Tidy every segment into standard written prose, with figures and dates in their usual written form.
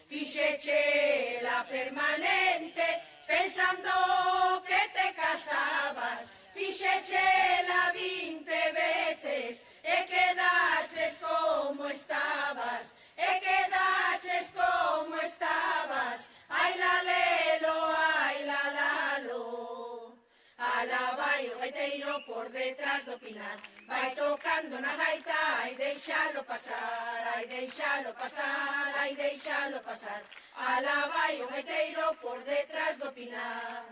fixeche la permanente, pensando que te casabas, fixeche la 20 veces, e quedaches como estabas, e quedaches como estabas, ai la lelo, ai la lalo. Ala vai o gaiteiro por detrás do pinar, vai tocando na gaita, ai deixalo pasar, ai deixalo pasar, ai deixalo pasar. Ala vai o gaiteiro por detrás do pinar,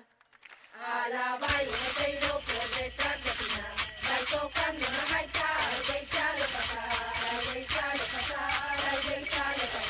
ala vai o gaiteiro por detrás do pinar, vai tocando na gaita, ai deixalo pasar, ai deixalo pasar, ai deixalo pasar.